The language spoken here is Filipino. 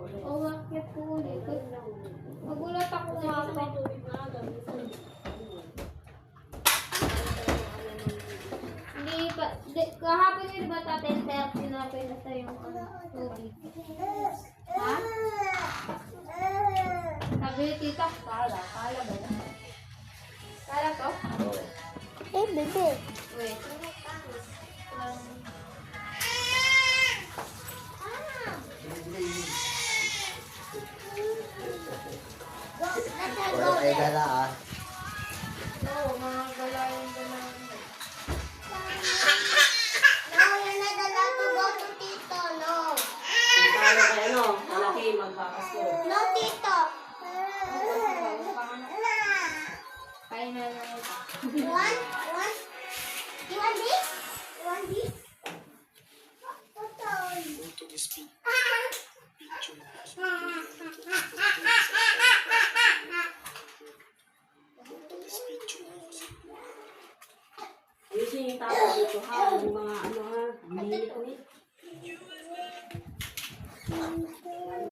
Bakit po ulit? Magulat ako nga pa. Hindi pa, kahapon yun ba tatay sinapay na sa yung tubig? Ha? Sabi ni tita, kala ba yan? Kala to? Bebe. Wait. Wala kayo dala ah. Oo, mga galayan na. No, yan na dala to go to Tito, no. Paano kaya no? Malaki magpapasko. No, Tito. Kaya na lang. One? You want this? You want this? Ayusin yung tao dito ha. Yung mga ano ha. Hindi ko eh.